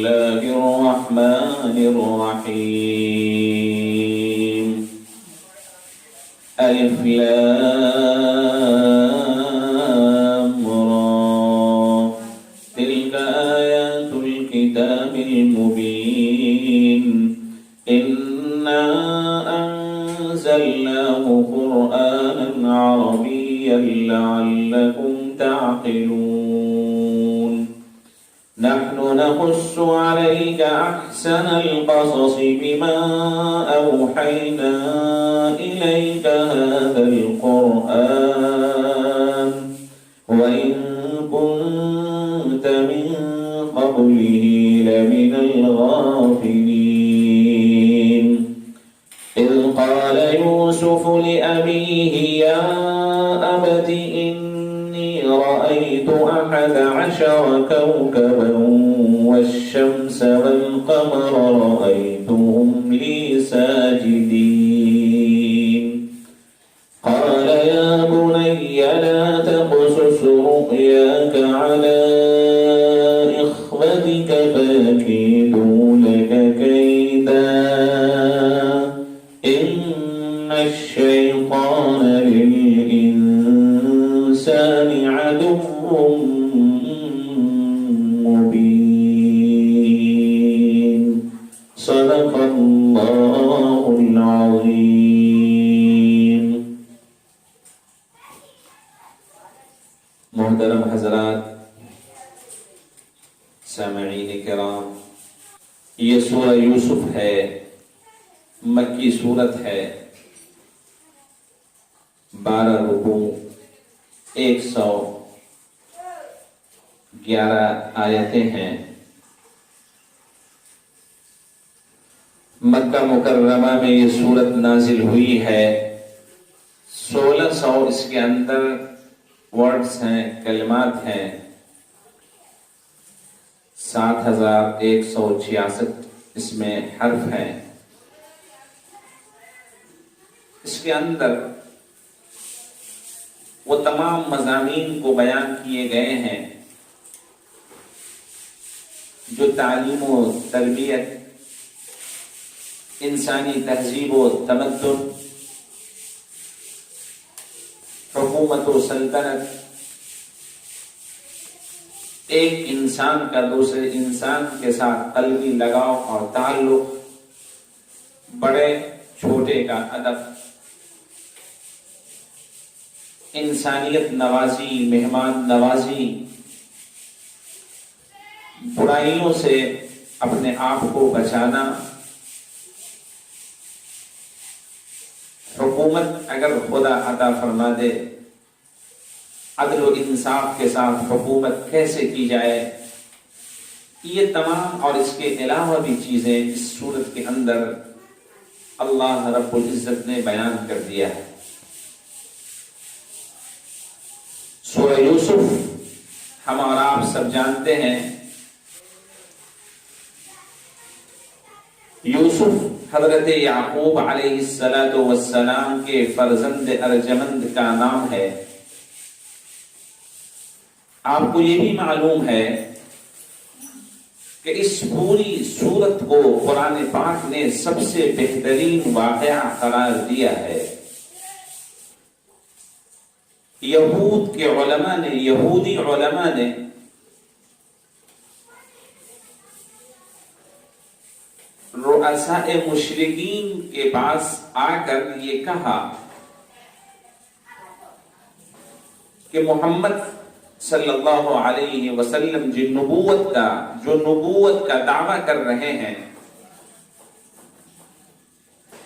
الله الرحمن الرحيم ألف لام را تلك آيات الكتاب المبين إنا أنزلناه قرآنا عربيا لعلكم تعقلون نحن نقص عليك أحسن القصص بما أوحينا إليك هذا القرآن وإن كنت من قبله لمن الغافلين إذ قال يوسف لأبيه يا أبت إني رأيت 11 كوكبا والشمس والقمر رأيتهم لي ساجدين قال يا بني لا تقصص رؤياك على إخوتك فيكيدوا لك كيدا إن الشيطان للإنسان عدو مبين صدق الله العظيم. محترم حضرات، سامعین کرام، یہ سورہ یوسف ہے، مکی سورت ہے، 12 رکوع، 111 آیتیں ہیں۔ مکہ مکرمہ میں یہ سورت نازل ہوئی ہے۔ 1600 اس کے اندر ورڈز ہیں، کلمات ہیں، 7166 اس میں حرف ہیں۔ اس کے اندر وہ تمام مضامین کو بیان کیے گئے ہیں جو تعلیم و تربیت، انسانی تہذیب و تمدن، حکومت و سلطنت، ایک انسان کا دوسرے انسان کے ساتھ قلبی لگاؤ اور تعلق، بڑے چھوٹے کا ادب، انسانیت نوازی، مہمان نوازی، برائیوں سے اپنے آپ کو بچانا، حکومت اگر خدا عطا فرما دے، عدل و انصاف کے ساتھ حکومت کیسے کی جائے، یہ تمام اور اس کے علاوہ بھی چیزیں اس سورت کے اندر اللہ رب العزت نے بیان کر دیا ہے۔ سورہ یوسف ہم اور آپ سب جانتے ہیں، یوسف حضرت یعقوب علیہ السلام کے فرزند ارجمند کا نام ہے۔ آپ کو یہ بھی معلوم ہے کہ اس پوری سورت کو قرآن پاک نے سب سے بہترین واقعہ قرار دیا ہے۔ یہود کے علماء نے، یہودی علماء نے رؤساء مشرکین کے پاس آ کر یہ کہا کہ محمد صلی اللہ علیہ وسلم جو نبوت کا دعویٰ کر رہے ہیں،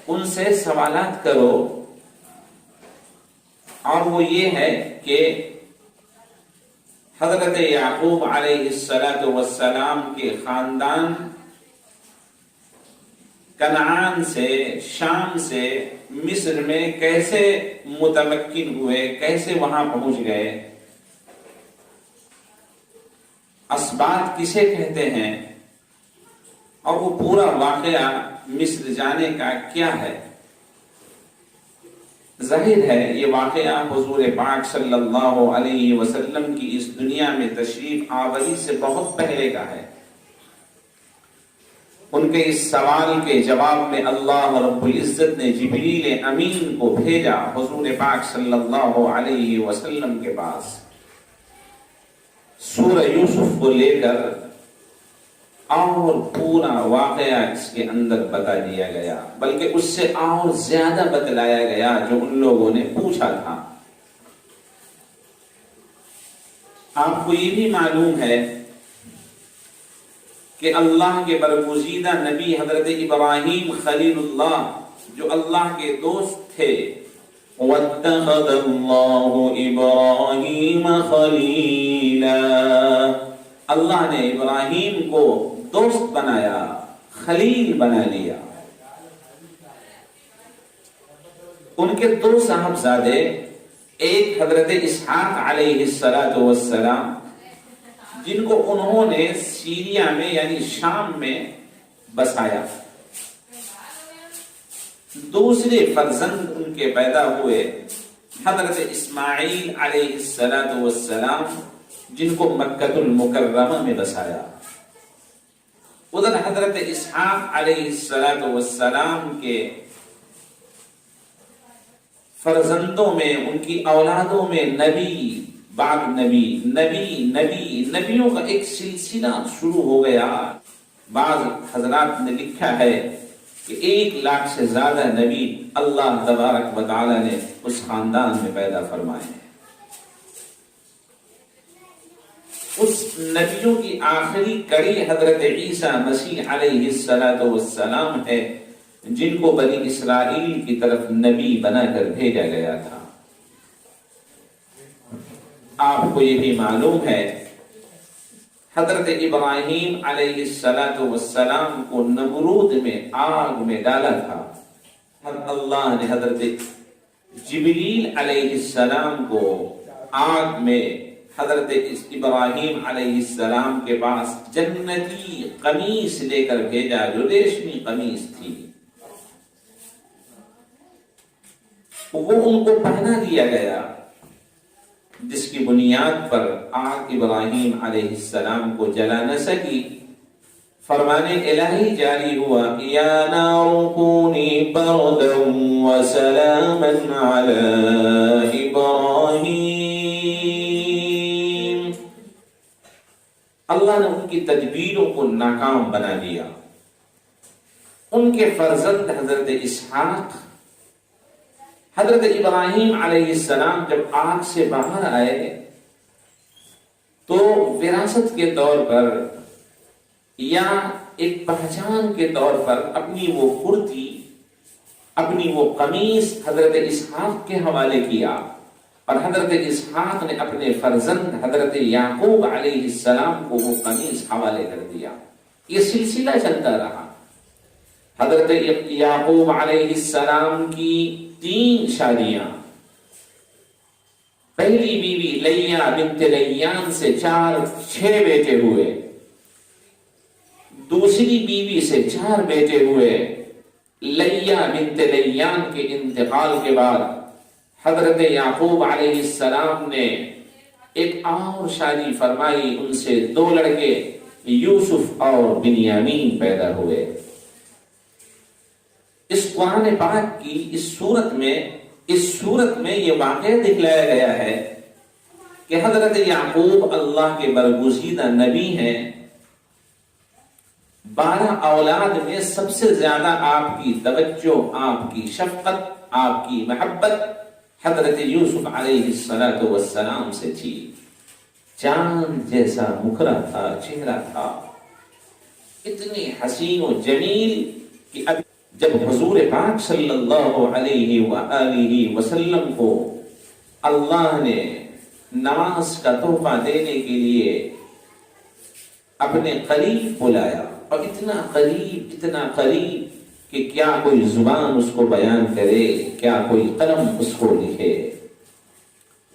ان سے سوالات کرو، اور وہ یہ ہے کہ حضرت یعقوب علیہ السلام کے خاندان کنعان سے، شام سے مصر میں کیسے متمکن ہوئے، کیسے وہاں پہنچ گئے، اسباط کسے کہتے ہیں، اور وہ پورا واقعہ مصر جانے کا کیا ہے۔ ظاہر ہے یہ واقعہ حضور پاک صلی اللہ علیہ وسلم کی اس دنیا میں تشریف آوری سے بہت پہلے کا ہے۔ ان کے اس سوال کے جواب میں اللہ رب العزت نے جبریل امین کو بھیجا حضور پاک صلی اللہ علیہ وسلم کے پاس، سورہ یوسف کو لے کر اور پورا واقعہ اس کے اندر بتا دیا گیا، بلکہ اس سے اور زیادہ بتلایا گیا جو ان لوگوں نے پوچھا تھا۔ آپ کو یہ بھی معلوم ہے کہ اللہ کے برگزیدہ نبی حضرت ابراہیم خلیل اللہ جو اللہ کے دوست تھے، وَاتَّخَذَ اللَّهُ إِبْرَاهِيمَ خَلِيلًا، اللہ نے ابراہیم کو دوست بنایا، خلیل بنا لیا۔ ان کے دو صاحبزادے، ایک حضرت اسحاق علیہ السلام جن کو انہوں نے سیریا میں یعنی شام میں بسایا، دوسرے فرزند ان کے پیدا ہوئے حضرت اسماعیل علیہ السلام جن کو مکہ المکرمہ میں بسایا۔ ادھر حضرت اسحاق علیہ السلام کے فرزندوں میں، ان کی اولادوں میں نبی بعد نبیوں کا ایک سلسلہ شروع ہو گیا۔ بعض حضرات نے لکھا ہے کہ 1,00,000 سے زیادہ نبی اللہ تبارک و تعالی نے اس خاندان میں پیدا فرمائے ہیں۔ اس نبیوں کی آخری کڑی حضرت عیسیٰ مسیح علیہ السلام ہے، جن کو بنی اسرائیل کی طرف نبی بنا کر بھیجا گیا تھا۔ آپ کو یہ بھی معلوم ہے حضرت ابراہیم علیہ السلام کو نمرود میں آگ میں ڈالا تھا، اللہ نے حضرت جبریل علیہ السلام کو آگ میں حضرت ابراہیم علیہ السلام کے پاس جنتی قمیص لے کر بھیجا جو ریشمی قمیص تھی، وہ ان کو پہنا دیا گیا، جس کی بنیاد پر آگ ابراہیم علیہ السلام کو جلا نہ سکی۔ فرمان الہی جاری ہوا، یا نار کونی بردا وسلاما علی ابراہیم۔ اللہ نے ان کی تدبیروں کو ناکام بنا دیا۔ ان کے فرزند حضرت اسحاق، حضرت ابراہیم علیہ السلام جب آگ سے باہر آئے تو وراثت کے طور پر یا ایک پہچان کے طور پر اپنی وہ کرتی، اپنی وہ قمیص حضرت اسحاق کے حوالے کیا، اور حضرت اسحاق نے اپنے فرزند حضرت یعقوب علیہ السلام کو وہ قمیص حوالے کر دیا۔ یہ سلسلہ چلتا رہا۔ حضرت یعقوب علیہ السلام کی 3 شادیاں، پہلی بیوی لیا بنت لیان سے 6 بیٹے ہوئے، دوسری بیوی سے 4 بیٹے ہوئے۔ لیا بنت لیان کے انتقال کے بعد حضرت یعقوب علیہ السلام نے ایک اور شادی فرمائی، ان سے 2 لڑکے یوسف اور بنیامین پیدا ہوئے۔ اس قرآن پاک کی اس صورت میں یہ واقعہ دکھلایا گیا ہے کہ حضرت یعقوب اللہ کے برگزیدہ نبی ہیں۔ 12 اولاد میں سب سے زیادہ آپ کی توجہ، آپ کی شفقت، آپ کی محبت حضرت یوسف علیہ السلام سے تھی۔ چاند جیسا مکھرا تھا، چہرہ تھا، اتنی حسین و جمیل کہ اب جب حضور پاک صلی اللہ علیہ وآلہ وسلم کو اللہ نے نماز کا تحفہ دینے کے لیے اپنے قریب بلایا، اور اتنا قریب کہ کیا کوئی زبان اس کو بیان کرے، کیا کوئی قلم اس کو لکھے،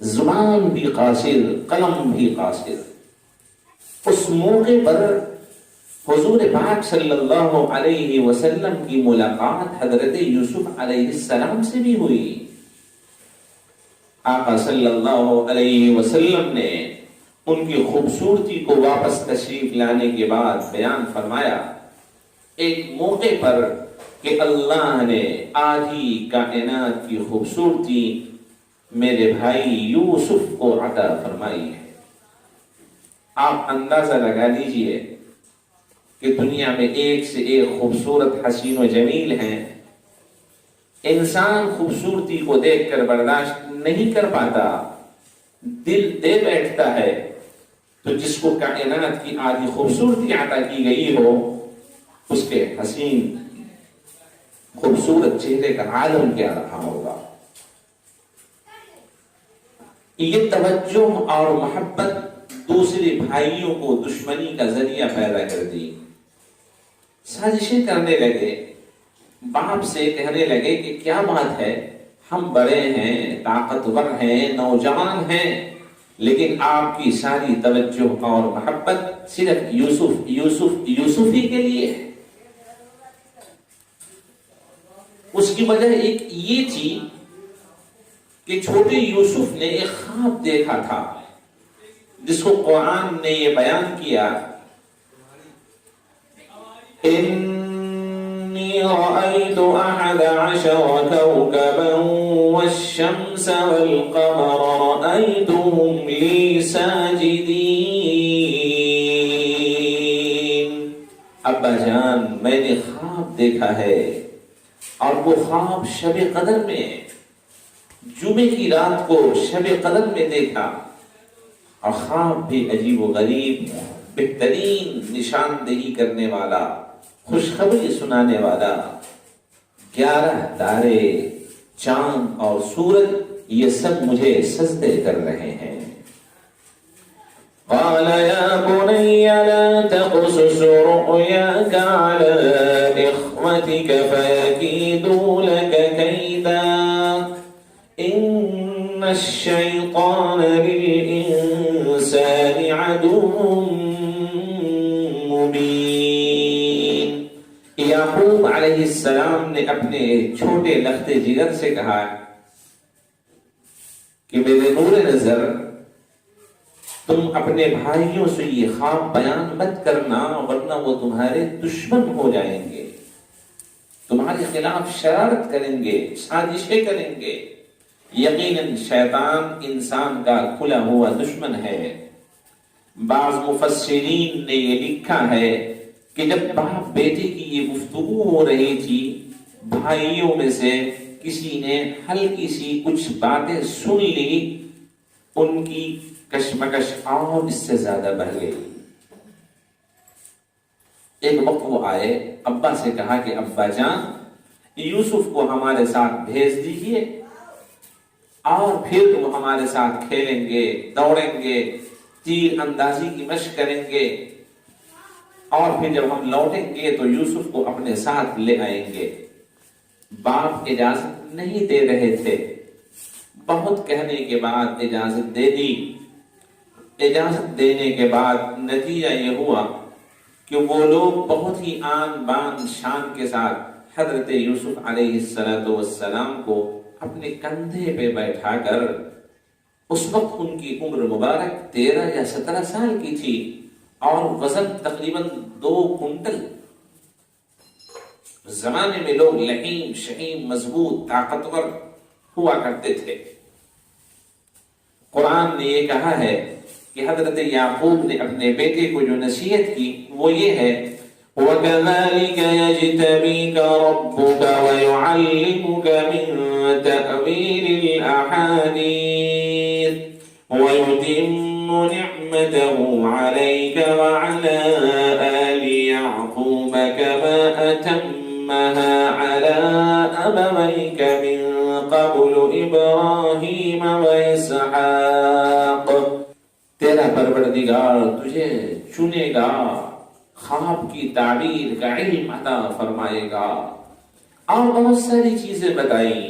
زبان بھی قاصر، قلم بھی قاصر۔ اس موقع پر حضور پاک صلی اللہ علیہ وسلم کی ملاقات حضرت یوسف علیہ السلام سے بھی ہوئی۔ آقا صلی اللہ علیہ وسلم نے ان کی خوبصورتی کو واپس تشریف لانے کے بعد بیان فرمایا ایک موقع پر کہ اللہ نے آدھی کائنات کی خوبصورتی میرے بھائی یوسف کو عطا فرمائی ہے۔ آپ اندازہ لگا لیجئے کہ دنیا میں ایک سے ایک خوبصورت حسین و جمیل ہیں، انسان خوبصورتی کو دیکھ کر برداشت نہیں کر پاتا، دل دے بیٹھتا ہے، تو جس کو کائنات کی آدھی خوبصورتی عطا کی گئی ہو اس کے حسین خوبصورت چہرے کا عالم کیا رہا ہوگا۔ یہ توجہ اور محبت دوسرے بھائیوں کو دشمنی کا ذریعہ پیدا کر دی، سازشیں کرنے لگے، باپ سے کہنے لگے کہ کیا بات ہے، ہم بڑے ہیں، طاقتور ہیں، نوجوان ہیں، لیکن آپ کی ساری توجہ اور محبت صرف یوسف یوسف یوسف ہی کے لیے ہے۔ اس کی وجہ ایک یہ تھی کہ چھوٹے یوسف نے ایک خواب دیکھا تھا جس کو قرآن نے یہ بیان کیا، انی رأیت 11 کوكبا والشمس والقمر رأیتهم لی ساجدین۔ ابا جان میں نے خواب دیکھا ہے، اور وہ خواب شب قدر میں، جمعے کی رات کو شب قدر میں دیکھا، اور خواب بھی عجیب و غریب، بہترین نشاندہی کرنے والا، خوشخبری سنانے والا، 11 تارے، چاند اور سورج یہ سب مجھے سجدے کر رہے ہیں۔ قال يا بني لا تقصص رؤياك على إخوتك فيكيدوا لك كيدا إن الشيطان للإنسان عدو مبين۔ یعقوب علیہ السلام نے اپنے چھوٹے لخت جگر سے کہا کہ میرے نور نظر، تم اپنے بھائیوں سے یہ خواب بیان مت کرنا، ورنہ وہ تمہارے دشمن ہو جائیں گے، تمہارے خلاف شرارت کریں گے، سازشیں کریں گے۔ یقیناً شیطان انسان کا کھلا ہوا دشمن ہے۔ بعض مفسرین نے یہ لکھا ہے کہ جب باپ بیٹے کی یہ گفتگو ہو رہی تھی، بھائیوں میں سے کسی نے ہلکی سی کچھ باتیں سن لی، ان کی کشمکش اور اس سے زیادہ بڑھ گئی۔ ایک وقت وہ آئے، ابا سے کہا کہ ابا جان یوسف کو ہمارے ساتھ بھیج دیجئے، اور پھر وہ ہمارے ساتھ کھیلیں گے، دوڑیں گے، تیر اندازی کی مشق کریں گے، اور پھر جب ہم لوٹیں گے تو یوسف کو اپنے ساتھ لے آئیں گے۔ باپ اجازت نہیں دے رہے تھے، بہت کہنے کے بعد اجازت دے دی۔ اجازت دینے کے بعد نتیجہ یہ ہوا کہ وہ لوگ بہت ہی آن بان شان کے ساتھ حضرت یوسف علیہ السلام کو اپنے کندھے پہ بیٹھا کر، اس وقت ان کی عمر مبارک 13 یا 17 سال کی تھی، اور وزن تقریباً 2 کنٹل۔ زمانے میں لوگ لحیم شہیم مضبوط طاقتور ہوا کرتے تھے۔ قرآن نے یہ کہا ہے کہ حضرت یعقوب نے اپنے بیٹے کو جو نصیحت کی وہ یہ ہے، وَكَذَلِكَ يَجْتَبِيكَ رَبُّكَ وَيُعَلِّمُكَ مِن تَأْوِيلِ الْأَحَادِيثِ وَيُتِمُّ نِعْمَتَهُ عَلَيْكَ وَعَلَى آلِ يَعْقُوبَ كَمَا أَتَمَّهَا عَلَى أَبَوَيْكَ مِن قَبْلُ إِبْرَاهِيمَ وَإِسْحَاقَ۔ تیرا پروردگار تجھے چنے گا، خواب کی تعبیر کا علم عطا فرمائے گا، اور بہت ساری چیزیں بتائیں۔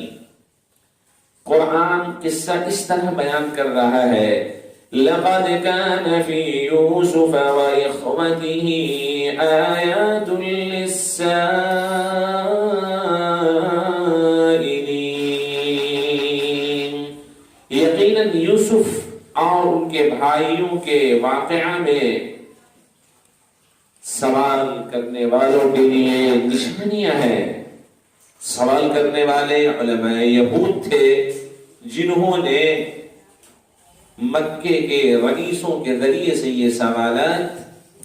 قرآن قصہ اس طرح بیان کر رہا ہے، لَقَدْ كَانَ فِي يُوسُفَ وَإِخْوَتِهِ آيَاتٌ لِلسَّائِلِينَ۔ یقیناً یوسف اور ان کے بھائیوں کے واقعہ میں سوال کرنے والوں کے لیے نشانیاں ہیں۔ سوال کرنے والے علماء یہود تھے جنہوں نے مکے کے رئیسوں کے ذریعے سے یہ سوالات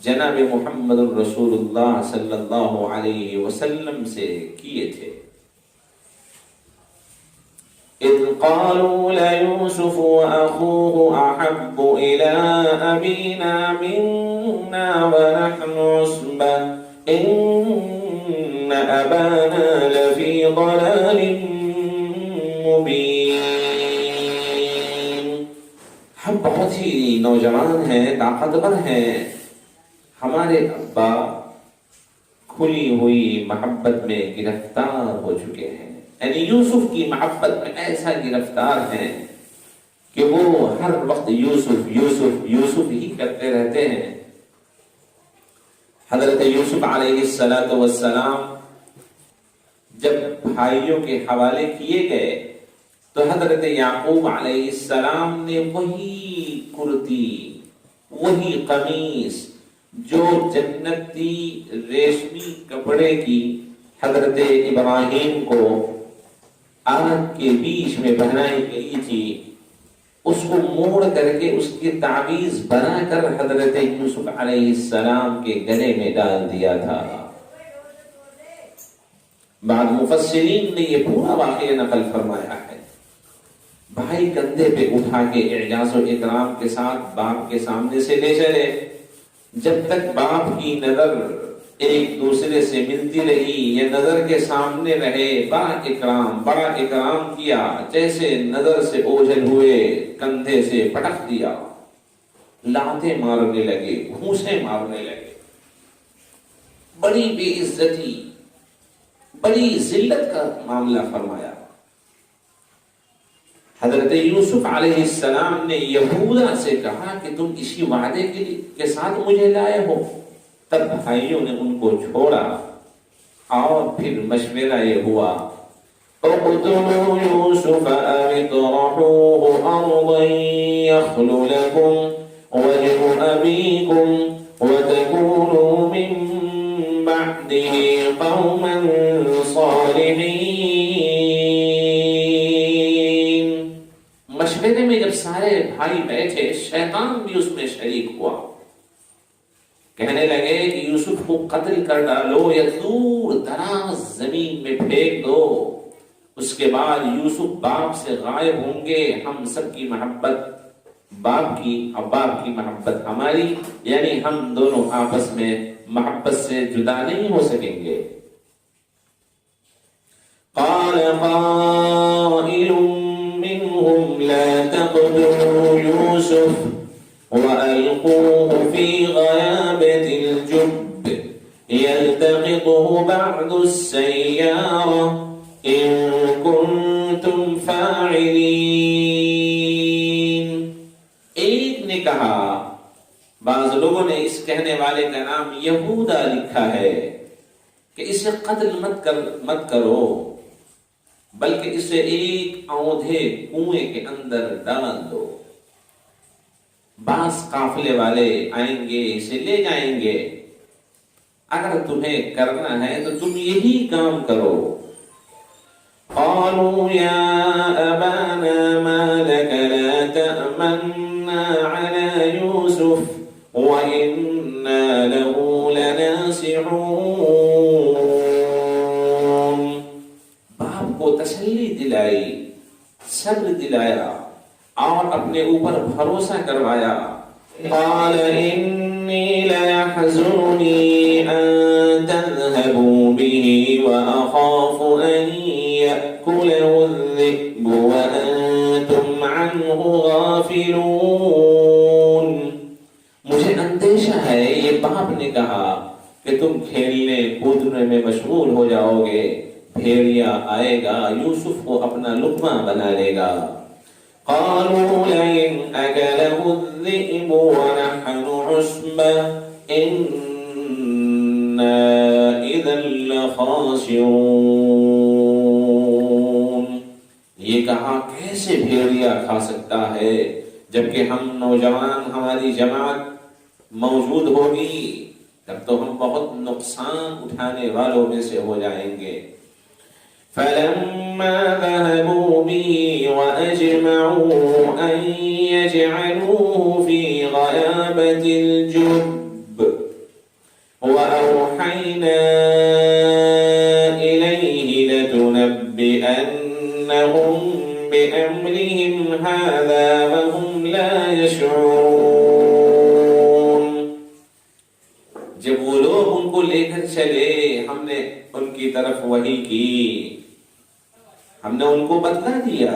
جناب محمد رسول اللہ صلی اللہ علیہ وسلم سے کیے تھے۔ اذ قالوا ليوسف واخوه احب الى ابينا منا ونحن عصبة ان ابانا لفي ضلال مبين۔ ہم بہت ہی نوجوان ہیں، طاقتور ہیں، ہمارے ابا کھلی ہوئی محبت میں گرفتار ہو چکے ہیں، یعنی یوسف کی محبت میں ایسا گرفتار ہیں کہ وہ ہر وقت یوسف یوسف یوسف ہی کرتے رہتے ہیں۔ حضرت یوسف علیہ السلام جب بھائیوں کے حوالے کیے گئے تو حضرت یعقوب علیہ السلام نے وہی کرتی، وہی قمیص جو جنتی ریشمی کپڑے کی حضرت ابراہیم کو آگ کے بیچ میں پہنائی گئی تھی، اس کو موڑ کر کے اس کی تعویذ بنا کر حضرت یوسف علیہ السلام کے گلے میں ڈال دیا تھا۔ بعض مفسرین نے یہ پورا واقعہ نقل فرمایا ہے۔ بھائی کندھے پہ اٹھا کے اعجاز و اکرام کے ساتھ باپ کے سامنے سے لے چلے، جب تک باپ کی نظر ایک دوسرے سے ملتی رہی، یہ نظر کے سامنے رہے، بڑا اکرام کیا، جیسے نظر سے اوجھل ہوئے کندھے سے پٹک دیا، لاتیں مارنے لگے، گھوسے مارنے لگے، بڑی بے عزتی، بڑی ذلت کا معاملہ فرمایا۔ حضرت یوسف علیہ السلام نے یہودا سے کہا کہ تم اسی وعدے کے ساتھ مجھے لائے ہو۔ تب بھائیوں نے ان کو چھوڑا اور پھر مشورہ یہ ہوا، اقتلوا یوسف او اطرحوه ارضا یخل لکم وجه ابیکم وتکونوا من بعده قوما صالحین۔ مشورے میں جب سارے بھائی بیٹھے، شیطان بھی اس میں شریک ہوا، کہنے لگے کہ یوسف کو قتل کر ڈالو یا دور دراز زمین میں پھینک دو، اس کے بعد یوسف باپ سے غائب ہوں گے، ہم سب کی محبت باپ کی اور باپ کی محبت ہماری، یعنی ہم دونوں آپس میں محبت سے جدا نہیں ہو سکیں گے۔ قال قائل منهم لا تقتلوا يوسف وألقوه في غيابة الجب يلتقطه بعض السيارة إن كنتم فاعلين۔ ایک نے کہا، بعض لوگوں نے اس کہنے والے کا نام یہودا لکھا ہے کہ اسے قتل مت کرو، بلکہ اسے ایک اونھے کنویں کے اندر ڈال دو، بعض قافلے والے آئیں گے، اسے لے جائیں گے، اگر تمہیں کرنا ہے تو تم یہی کام کرو۔ قالوا یا ابانا ما لك لا تأمنا على يوسف وإنا له لناصحون۔ باپ کو تسلی دلائی، صبر دلایا اور اپنے اوپر بھروسہ کروایا۔ قال انی لیحزننی ان تذهبوا به واخاف ان یأکلہ الذئب وانتم عنہ غافلون۔ مجھے اندیشہ ہے، یہ باپ نے کہا، کہ تم کھیلنے کودنے میں مشغول ہو جاؤ گے، بھیڑیا آئے گا، یوسف کو اپنا لقمہ بنا لے گا۔ قالوا لئن أكله الذئب ونحن عصبة إنا إذا لخاسرون۔ یہ کہا کیسے بھیڑیا کھا سکتا ہے جبکہ ہم نوجوان، ہماری جماعت موجود ہوگی، تب تو ہم بہت نقصان اٹھانے والوں میں سے ہو جائیں گے. فَلَمَّا ذَهَبُوا بِهِ وَأَجْمَعُوا أَن يَجْعَلُوهُ فِي غَيَابَتِ الْجُبِّ وَأَوْحَيْنَا إِلَيْهِ لَتُنَبِّئَنَّهُم بِأَمْرِهِمْ هَذَا وَهُمْ لَا يَشْعُرُونَ. جب وہ لوگ ان کو لے کر چلے، ہم نے ان کی طرف وحی کی، ہم نے ان کو بتلا دیا،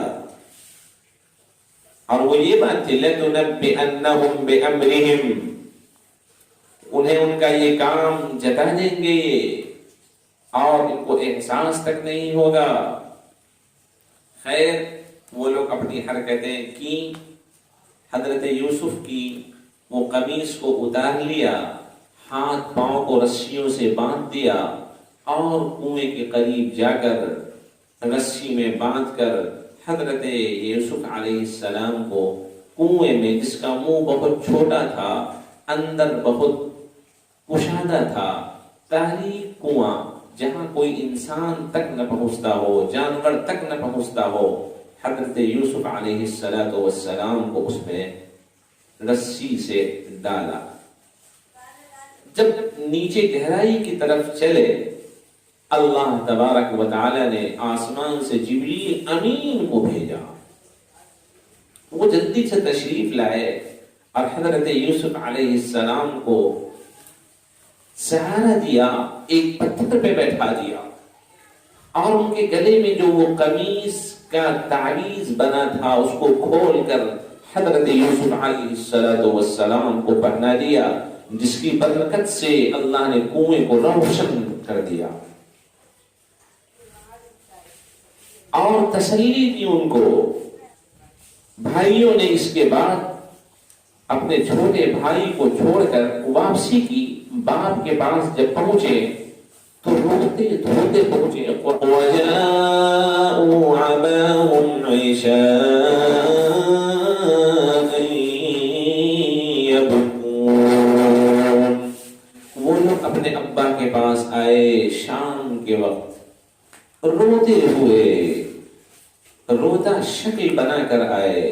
اور وہ یہ بات تھی لَتُنَبِّئَنَّهُم بِأَمْرِهِمْ، انہیں ان کا یہ کام جتا دیں گے اور ان کو احساس تک نہیں ہوگا. خیر وہ لوگ اپنی حرکتیں کی، حضرت یوسف کی وہ قمیص کو اتار لیا، ہاتھ پاؤں کو رسیوں سے باندھ دیا اور کنویں کے قریب جا کر رسی میں باندھ کر حضرت یوسف علیہ السلام کو کنویں میں، جس کا منہ بہت چھوٹا تھا، اندر بہت کشادہ تھا، تاریک کنواں جہاں کوئی انسان تک نہ پہنچتا ہو، جانور تک نہ پہنچتا ہو، حضرت یوسف علیہ السلام کو اس میں رسی سے ڈالا. جب نیچے گہرائی کی طرف چلے، اللہ تبارک و تعالی نے آسمان سے جبریل امین کو بھیجا. وہ جلدی سے تشریف لائے اور حضرت یوسف علیہ السلام کو سہارا دیا، ایک پتھر پہ بیٹھا دیا، اور ان کے گلے میں جو وہ قمیص کا تعویذ بنا تھا اس کو کھول کر حضرت یوسف علیہ السلام کو پہنا دیا، جس کی برکت سے اللہ نے کنویں کو روشن کر دیا اور تسلی دی ان کو. بھائیوں نے اس کے بعد اپنے چھوٹے بھائی کو چھوڑ کر واپسی کی. باپ کے پاس جب پہنچے تو روتے دھوتے پہنچے. وَجَاءُوا أَبَاهُمْ عِشَاءً يَبْكُونَ. وہ لوگ اپنے ابا کے پاس آئے شام کے وقت روتے ہوئے، روتا شکل بنا کر آئے.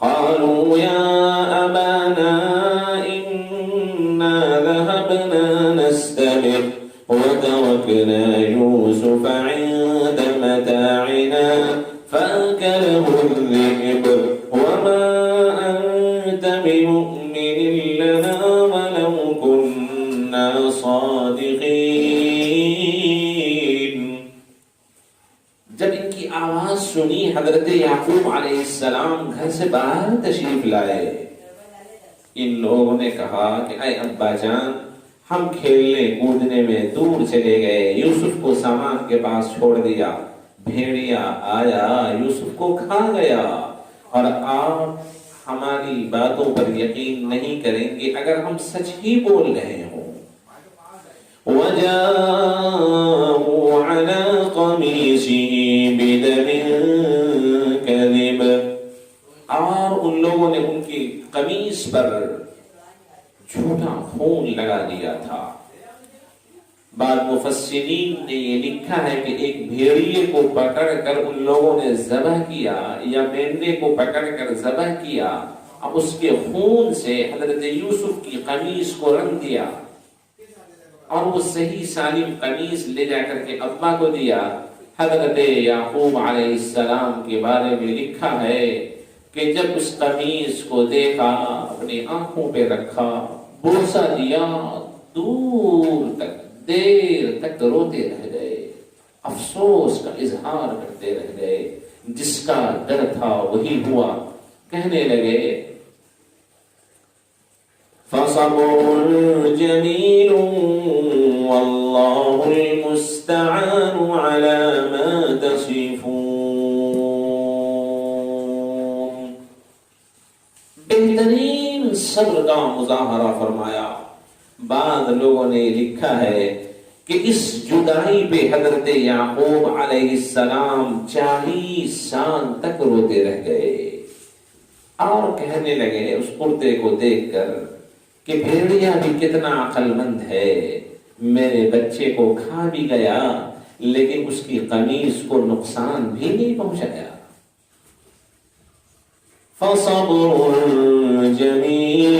قالوا يا أبانا إنا ذهبنا نستبق وتركنا يوسف عند متاعنا فأكله الذئب وما أنت بمؤمن لنا ولو كنا صادقين. جب ان کی آواز سنی، حضرت یعقوب علیہ السلام گھر سے باہر تشریف لائے. ان لوگوں نے کہا کہ اے ابا جان، ہم کھیلنے کودنے میں دور چلے گئے، یوسف کو سامان کے پاس چھوڑ دیا، بھیڑیا آیا یوسف کو کھا گیا، اور آپ ہماری باتوں پر یقین نہیں کریں گے اگر ہم سچ ہی بول رہے ہوں. وَجَاءُوا عَلَىٰ قَمِيصِهِ بِدَمٍ كَذِبٍ. اور ان لوگوں نے ان کی قمیص پر جھوٹا خون لگا دیا تھا. بعض مفسرین نے یہ لکھا ہے کہ ایک بھیڑیے کو پکڑ کر ان لوگوں نے ذبح کیا، یا مینڈے کو پکڑ کر ذبح کیا، اب اس کے خون سے حضرت یوسف کی قمیص کو رنگ دیا، اور وہ صحیح سالم قمیص لے جا کر کے ابا کو دیا. حضرت یعقوب علیہ السلام کے بارے میں لکھا ہے کہ جب اس قمیص کو دیکھا، اپنی آنکھوں پہ رکھا، بوسہ دیا، دور تک دیر تک روتے رہ گئے، افسوس کا اظہار کرتے رہ گئے. جس کا ڈر تھا وہی ہوا. کہنے لگے فَصَبْرٌ جَمِيلٌ وَاللَّهُ الْمُسْتَعَانُ عَلَى مَا تَصِفُونَ. بہترین صبر کا مظاہرہ فرمایا. بعض لوگوں نے لکھا ہے کہ اس جدائی پہ حضرت یعقوب علیہ السلام 40 سال تک روتے رہ گئے، اور کہنے لگے اس پردے کو دیکھ کر کہ بھیڑیا بھی کتنا عقل مند ہے، میرے بچے کو کھا بھی گیا لیکن اس کی قمیص کو نقصان بھی نہیں پہنچایا۔ فَصَبْرٌ جَمِيلٌ،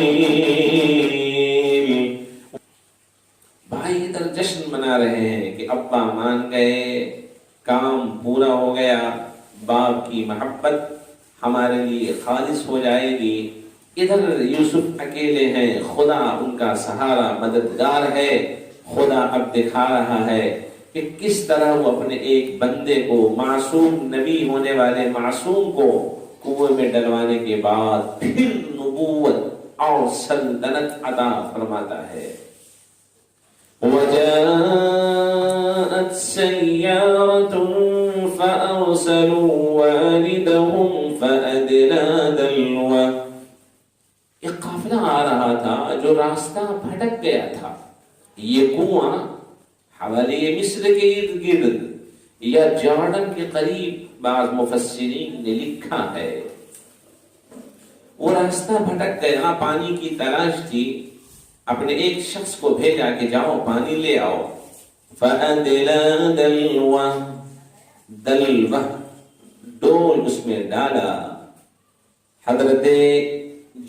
بھائی ادھر جشن منا رہے ہیں کہ ابا مان گئے، کام پورا ہو گیا، باپ کی محبت ہمارے لیے خالص ہو جائے گی۔ ادھر یوسف اکیلے ہیں، خدا ان کا سہارا مددگار ہے۔ خدا اب دکھا رہا ہے کہ کس طرح وہ اپنے ایک بندے کو، معصوم نبی ہونے والے معصوم کو کنویں میں ڈلوانے کے بعد پھر نبوت اور سلطنت عطا فرماتا ہے۔ وَجَاءَتْ سَيَّارَةٌ فَأَرْسَلُوا وَالِدَهُمْ فَأَدْلَىٰ دَلْوَهُ، ایک قافلہ آ رہا تھا جو راستہ بھٹک گیا تھا۔ یہ کنواں حوالی مصر کے ارد گرد یا جارڈن کے قریب، بعض مفسرین نے لکھا ہے وہ راستہ بھٹک گیا، پانی کی تلاش تھی، اپنے ایک شخص کو بھیجا کہ جاؤ پانی لے آؤ۔ فَأَدْلَىٰ دَلْوَهُ، دلوہ ڈول اس میں ڈالا۔ حضرت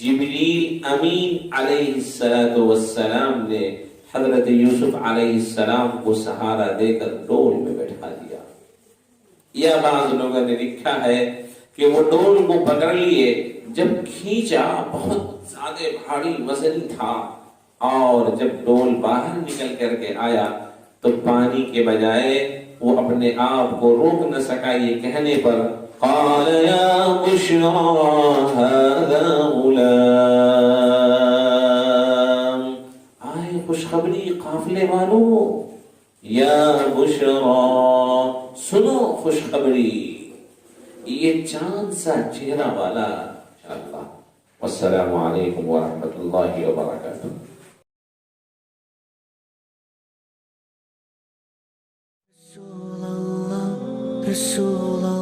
جبریل امین علیہ السلام نے حضرت یوسف علیہ السلام کو سہارا دے کر ڈول میں بیٹھا دیا۔ یا بعض لوگوں نے لکھا ہے کہ وہ ڈول کو پکڑ لیے، جب کھینچا بہت زیادہ بھاری وزن تھا، اور جب ڈول باہر نکل کر کے آیا تو پانی کے بجائے وہ اپنے آپ کو روک نہ سکا، یہ کہنے پر قال یا بشرى هذا غلام، آئے خوشخبری قافلے والوں، یا بشرى سنو خوشخبری، یہ چاند سا چہرہ والا انشاءاللہ۔ والسلام علیکم ورحمۃ اللہ وبرکاتہ۔ رسول اللہ